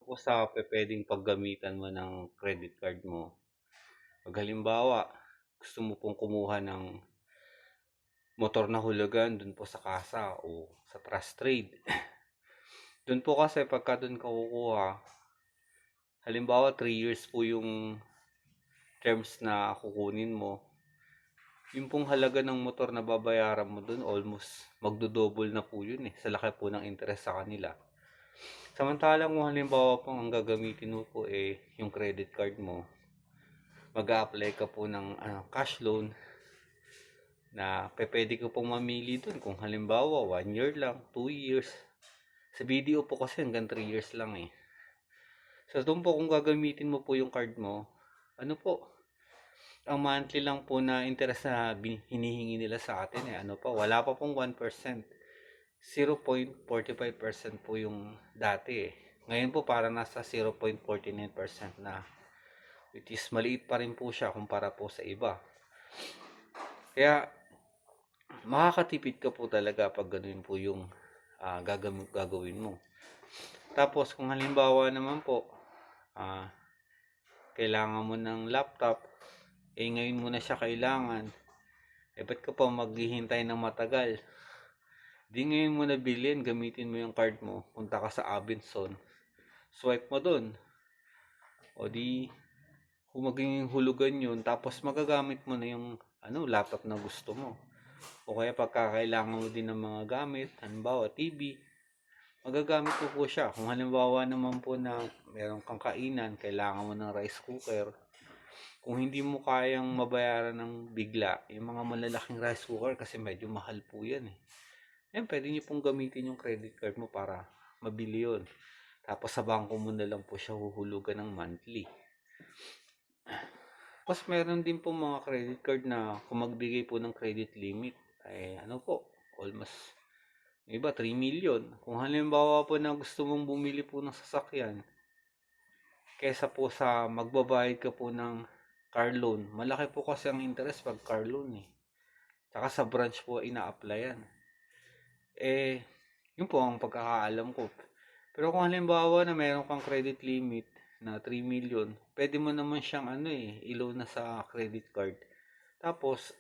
po sa pupuwedeng paggamitan mo ng credit card mo. 'Pag halimbawa, gusto mo pong kumuha ng motor na hulugan dun po sa kasa o sa trust trade. Dun po kasi pagka dun ka kukuha, halimbawa 3 years po yung terms na kukunin mo, yung pong halaga ng motor na babayaran mo dun almost magdo-double na po yun, sa laki po ng interest sa kanila. Samantalang kung halimbawa po ang gagamitin mo po, yung credit card mo, mag-a-apply ka po ng cash loan na pupuwede ka pong mamili dun kung halimbawa 1 year lang, 2 years. Sa BDO po kasi hanggang 3 years lang, So dun po kung gagamitin mo po yung card mo, ano po, ang monthly lang po na interest na hinihingi nila sa atin, ano pa, wala pa pong 1%. 0.45% po yung dati, Ngayon po parang nasa 0.49% na, which is maliit pa rin po siya kumpara po sa iba. Kaya makakatipid ka po talaga pag ganoon po yung gagawin mo. Tapos kung halimbawa naman po, kailangan mo ng laptop, ngayon mo na siya kailangan, ba't ka pa maghihintay ng matagal? Di ngayon mo na bilhin, gamitin mo yung card mo, punta ka sa Abenson, swipe mo dun, o di kung magiging hulugan yun, tapos magagamit mo na yung laptop na gusto mo. O kaya pagkakailangan mo din ng mga gamit, halimbawa TV, magagamit mo po siya. Kung halimbawa naman po na meron kang kainan, kailangan mo ng rice cooker, kung hindi mo kayang mabayaran ng bigla, yung mga malalaking rice cooker kasi medyo mahal po yan, pwede nyo pong gamitin yung credit card mo para mabili yun. Tapos sa bangko mo na lang po siya huhulugan ng monthly. Tapos meron din po mga credit card na kung magbigay po ng credit limit, almost, iba 3 million. Kung halimbawa po na gusto mong bumili po ng sasakyan, kesa po sa magbabayad ka po ng car loan, malaki po kasi ang interest pag car loan, Tsaka sa branch po ina-applyan. Yun po ang pagkakaalam ko. Pero kung halimbawa na meron kang credit limit na 3 million, pwede mo naman siyang i-loan na sa credit card. Tapos,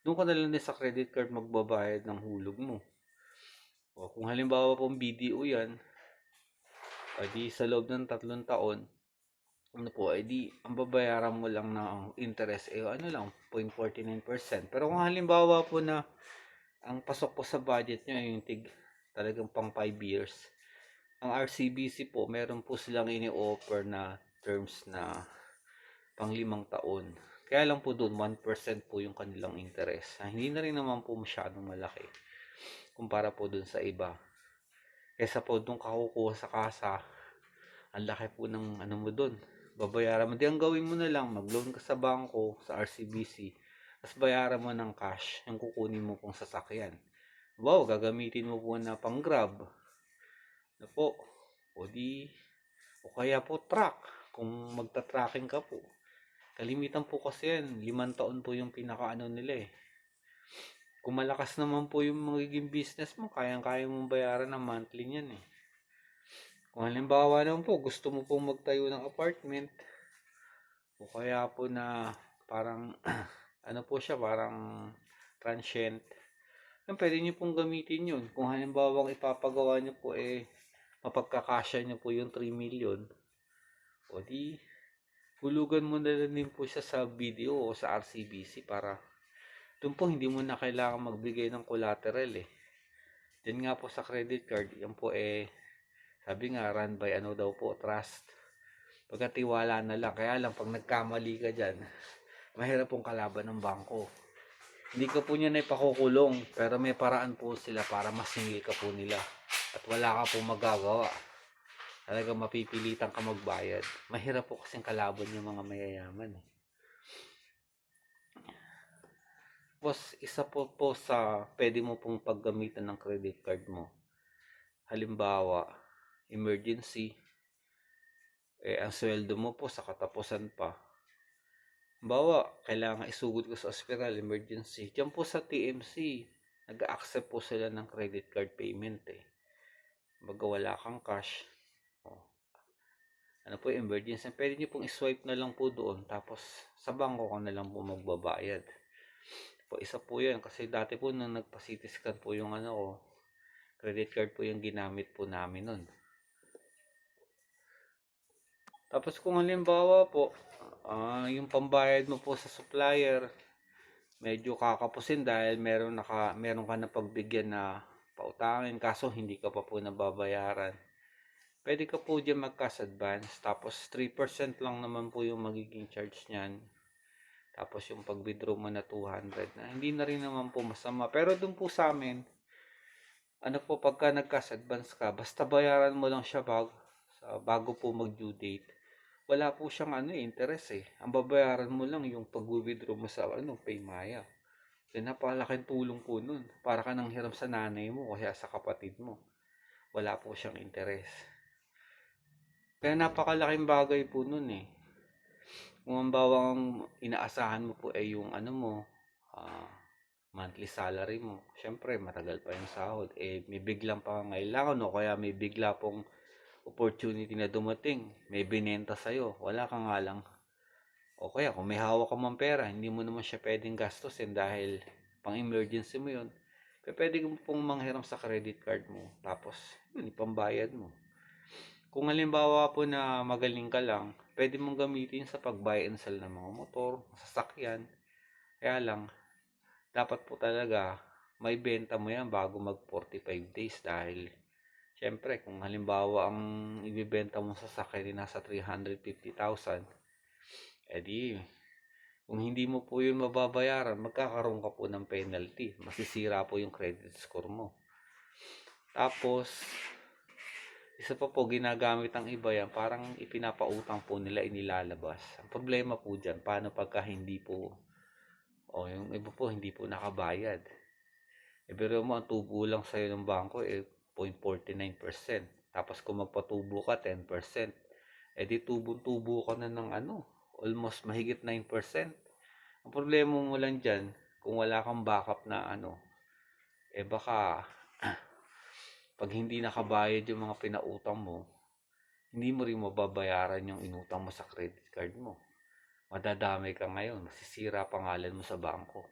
doon ka na lang din sa credit card magbabayad ng hulog mo. O kung halimbawa pong BDO yan, di sa loob ng 3 taon, ang babayaran mo lang ng interest, 0.49%. Pero kung halimbawa po na ang pasok po sa budget nyo yung talagang pang 5 years, ang RCBC po, meron po silang ini-offer na terms na pang 5 taon. Kaya lang po doon, 1% po yung kanilang interest. Hindi na rin naman po masyadong malaki kumpara po doon sa iba. Kesa po doon kakukuha sa kasa, ang laki po ng mo doon. Babayaran mo. Di ang gawin mo na lang, mag-loan ka sa bangko, sa RCBC, tapos bayaran mo ng cash yung kukunin mo pong sasakyan. Wow, gagamitin mo po na pang Grab. Po, o kaya po truck, kung magta-tracking ka po. Kalimitan po kasi yan, 5 taon po yung pinakaano nila, Kung malakas naman po yung magiging business mo, kayang-kaya mong bayaran ng monthly niyan, Kung halimbawa naman po, gusto mo pong magtayo ng apartment, o kaya po na parang, po siya, parang transient, pwede nyo pong gamitin yun. Kung halimbawa ipapagawa nyo po, mapagkakasya nyo po yung 3 million, o di, hulugan mo na din po siya sa BDO o sa RCBC para doon po hindi mo na kailangan magbigay ng collateral, Diyan nga po sa credit card, yan po sabi nga run by daw po, trust. Pagkatiwala na lang. Kaya lang pag nagkamali ka dyan, mahirap pong kalaban ng bangko. Hindi ka po niya na ipakukulong, pero may paraan po sila para masingil ka po nila. At wala ka po magagawa. Talaga mapipilitan ka magbayad. Mahirap po kasing kalaban yung mga mayayaman, Tapos, isa po sa pwede mo pong paggamitan ng credit card mo. Halimbawa, emergency, ang sweldo mo po sa katapusan pa. Halimbawa, kailangan isugod ko sa ospital, emergency. Diyan po sa TMC, nag-accept po sila ng credit card payment, Baga wala kang cash. po yung emergency, pwede nyo pong iswipe na lang po doon, tapos sa bangko ka na lang po magbabayad. Po, isa po yan, kasi dati po nung nagpa-CT scan po yung ano ko, credit card po yung ginamit po namin nun. Tapos kung halimbawa po, yung pambayad mo po sa supplier, medyo kakapusin dahil meron ka na pagbigyan na pautangin kaso hindi ka pa po nababayaran. Pwede ka po dyan mag-cash advance, tapos 3% lang naman po yung magiging charge niyan. Tapos yung pag-withdraw mo na 200 na hindi na rin naman po masama. Pero dun po sa amin, ano po, pagka nag-cash advance ka, basta bayaran mo lang siya bago po mag-due date. Wala po siyang interest eh. Ang babayaran mo lang yung pag-withdraw mo sa Paymaya. Kaya napakalaking tulong po nun. Para ka nang hiram sa nanay mo o kaya sa kapatid mo. Wala po siyang interest. Kaya napakalaking bagay po nun eh. Kung ang bawang inaasahan mo po ay yung monthly salary mo, syempre matagal pa yung sahod, may biglang pangangailangan o kaya may bigla pong opportunity na dumating, may binenta sa'yo, wala ka nga lang. O kaya kung may hawak ka mang pera, hindi mo naman siya pwedeng gastusin dahil pang emergency mo yun. Kaya pwede mo pong manghiram sa credit card mo, tapos yun, ipambayad mo. Kung halimbawa po na magaling ka lang, pwede mong gamitin sa pag-buy and sell ng mga motor, sasakyan. Kaya lang, dapat po talaga may benta mo yan bago mag 45 days dahil syempre kung halimbawa ang ibibenta mong sasakyan ay nasa 350,000, edi kung hindi mo po yun mababayaran, magkakaroon ka po ng penalty. Masisira po yung credit score mo. Tapos, isa pa po, ginagamit ng iba yan, parang ipinapautang po nila, inilalabas. Ang problema po dyan, paano pagka hindi po, yung iba po hindi po nakabayad. Pero mo, ang tubo lang sa'yo ng bangko, 0.49%. Tapos kung magpatubo ka, 10%. Di tubo-tubo ka na ng almost mahigit 9%. Ang problema mo lang dyan, kung wala kang backup na baka pag hindi nakabayad yung mga pinautang mo, hindi mo rin mababayaran yung inutang mo sa credit card mo. Madadamay ka ngayon, masisira pangalan mo sa bangko.